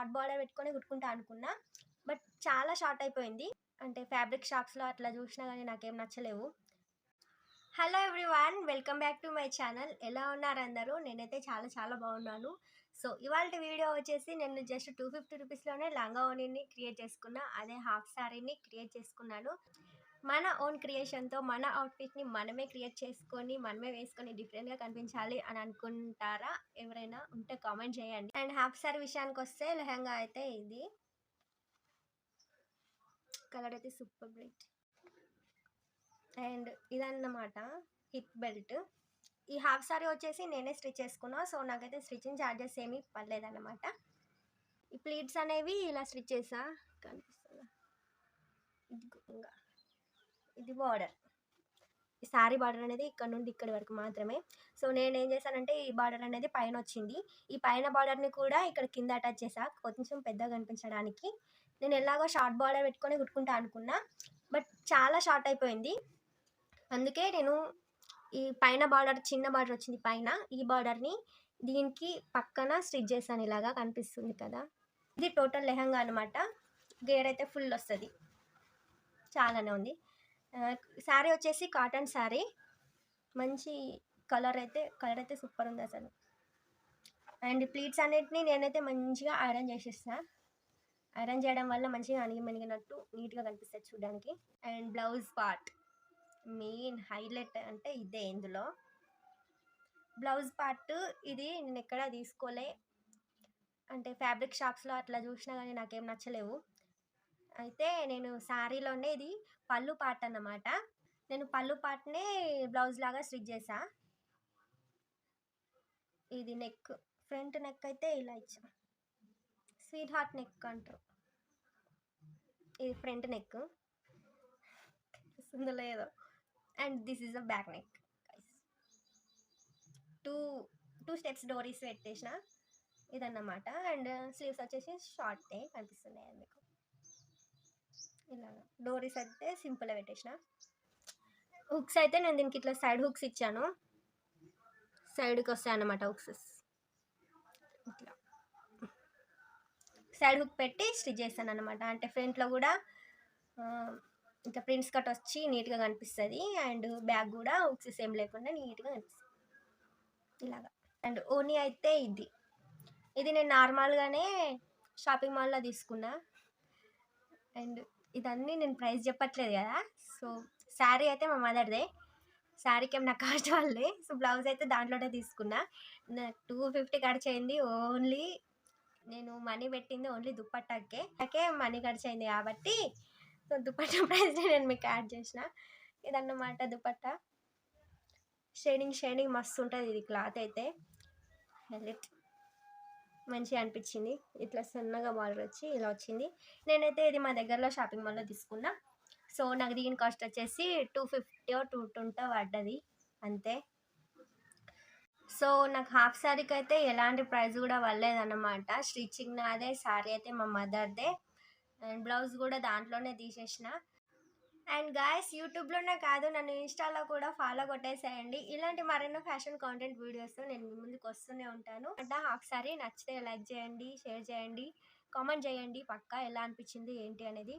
Short border పెట్టుకొని కుట్టుకుంటా అనుకున్నా. But చాలా షార్ట్ అయిపోయింది. అంటే ఫ్యాబ్రిక్ షాప్స్‌లో అట్లా చూసినా గానీ నాకేం నచ్చలేవు. Hello everyone, welcome back to my channel. ఎలా ఉన్నారు అందరూ? నేనైతే చాలా చాలా బాగున్నాను. సో ఇవాల్టి వీడియో వచ్చేసి నేను జస్ట్ 250 రూపీస్‌లోనే లంగా ఓణిని క్రియేట్ చేసుకున్నా. అదే హాఫ్ సారీని క్రియేట్ చేసుకున్నాను. మన ఓన్ క్రియేషన్‌తో మన అవుట్‌ఫిట్‌ని మనమే క్రియేట్ చేసుకొని, మనమే వేసుకొని డిఫరెంట్‌గా కనిపించాలి అని అనుకుంటారా? ఎవరైనా ఉంటే కామెంట్ చేయండి. అండ్ హాఫ్ సారీ విషయానికొస్తే లెహంగా అయితే ఇది. కలర్ అయితే సూపర్ బ్రైట్. అండ్ ఇదన్నమాట హిప్ బెల్ట్. ఈ హాఫ్ సారీ వచ్చేసి నేనే స్టిచ్ చేసుకున్నా. సో నాకైతే స్టిచ్చింగ్ ఛార్జెస్ ఏమీ పడలేదన్నమాట. ఈ ప్లీట్స్ అనేవి ఇలా స్టిచ్ చేసా, కనిపిస్తుందా? ఇది బార్డర్. ఈ సారీ బార్డర్ అనేది ఇక్కడ నుండి ఇక్కడి వరకు మాత్రమే. సో నేనేం చేశానంటే ఈ బార్డర్ అనేది పైన వచ్చింది. ఈ పైన బార్డర్ని కూడా ఇక్కడ కింద అటాచ్ చేసా, కొంచెం పెద్దగా కనిపించడానికి. నేను ఎలాగో షార్ట్ బార్డర్ పెట్టుకొని కుట్టుకుంటా అనుకున్నా, బట్ చాలా షార్ట్ అయిపోయింది. అందుకే నేను ఈ పైన బార్డర్, చిన్న బార్డర్ వచ్చింది పైన, ఈ బార్డర్ని దీనికి పక్కన స్టిచ్ చేశాను. ఇలాగా కనిపిస్తుంది కదా, ఇది టోటల్ లెహంగా అనమాట. గేర్ అయితే ఫుల్ వస్తుంది, చాలానే ఉంది. శారీ వచ్చేసి కాటన్ శారీ, మంచి కలర్ అయితే సూపర్ ఉంది అసలు. అండ్ ప్లీట్స్ అన్నిటిని నేనైతే మంచిగా ఐరన్ చేసేస్తా. ఐరన్ చేయడం వల్ల మంచిగా అణిగిమణిగినట్టు నీట్గా కనిపిస్తుంది చూడడానికి. And blouse part main highlight అంటే ఇదే. ఇందులో బ్లౌజ్ పార్ట్ ఇది నేను ఎక్కడా తీసుకోలే, అంటే ఫ్యాబ్రిక్ షాప్స్లో అట్లా చూసినా కానీ నాకేం నచ్చలేవు. అయితే నేను శారీలోనే ఇది పళ్ళు పార్ట్ అన్నమాట. నేను పళ్ళు పార్ట్నే బ్లౌజ్ లాగా స్టిచ్ చేసా. ఇది నెక్, ఫ్రంట్ నెక్ అయితే ఇలా ఇచ్చా, స్వీట్ హార్ట్ నెక్ అంటారు. ఇది ఫ్రంట్ నెక్, ఉందో లేదో. And this is a back neck. Two steps డోరీస్ పెట్టేసిన ఇదన్నమాట. అండ్ స్లీవ్స్ వచ్చేసి షార్టే కనిపిస్తున్నాయి మీకు. ఇలా డోరీస్ అయితే సింపుల్గా పెట్టేసిన. హుక్స్ అయితే నేను దీనికి ఇట్లా సైడ్ హుక్స్ ఇచ్చాను, సైడ్కి వస్తాయి అన్నమాట హుక్స్. ఇట్లా సైడ్ హుక్ పెట్టి స్టిచ్ చేస్తాను అనమాట. అంటే ఫ్రంట్లో కూడా ఇంకా ప్రింట్స్ కట్ వచ్చి నీట్గా కనిపిస్తుంది. అండ్ బ్యాక్ కూడా హుక్స్ ఏం లేకుండా నీట్గా కనిపిస్తుంది ఇలాగా. అండ్ ఓనీ అయితే ఇది నేను నార్మల్గానే షాపింగ్ మాల్లో తీసుకున్నా. అండ్ ఇదన్నీ నేను ప్రైస్ చెప్పట్లేదు కదా. సో శారీ అయితే మా మదర్దే, శారీకి ఏం నా కాస్ట్ వాళ్ళే. సో బ్లౌజ్ అయితే దాంట్లోనే తీసుకున్నా. నాకు 250 ఖర్చు అయింది. ఓన్లీ నేను మనీ పెట్టింది ఓన్లీ దుప్పట్టాకే మనీ ఖర్చు అయింది కాబట్టి, సో దుప్పట్టా ప్రైస్ నేను మీకు యాడ్ చేసిన. ఇదన్నమాట దుప్పట్టా. షేడింగ్ మస్తు ఉంటుంది ఇది. క్లాత్ అయితే హైలైట్, మంచిగా అనిపించింది. ఇట్లా సన్నగా బార్డర్ వచ్చి ఇలా వచ్చింది. నేనైతే ఇది మా దగ్గరలో షాపింగ్ మాల్లో తీసుకున్నా. సో నాకు దీని కాస్ట్ వచ్చేసి 250 220 పడ్డది అంతే. సో నాకు హాఫ్ శారీకి అయితే ఎలాంటి ప్రైస్ కూడా పడలేదన్నమాట. స్టిచ్చింగ్ నాదే, శారీ అయితే మా మదర్దే. అండ్ బ్లౌజ్ కూడా దాంట్లోనే తీసేసిన. అండ్ గాయస్, యూట్యూబ్లోనే కాదు నన్ను ఇన్స్టాలో కూడా ఫాలో కొట్టేసేయండి. ఇలాంటి మరెన్నో ఫ్యాషన్ కాంటెంట్ వీడియోస్ నేను మీ ముందుకు వస్తూనే ఉంటాను. అంటే హాఫ్ సారీ నచ్చితే లైక్ చేయండి, షేర్ చేయండి, కామెంట్ చేయండి పక్కా ఎలా అనిపించింది ఏంటి అనేది.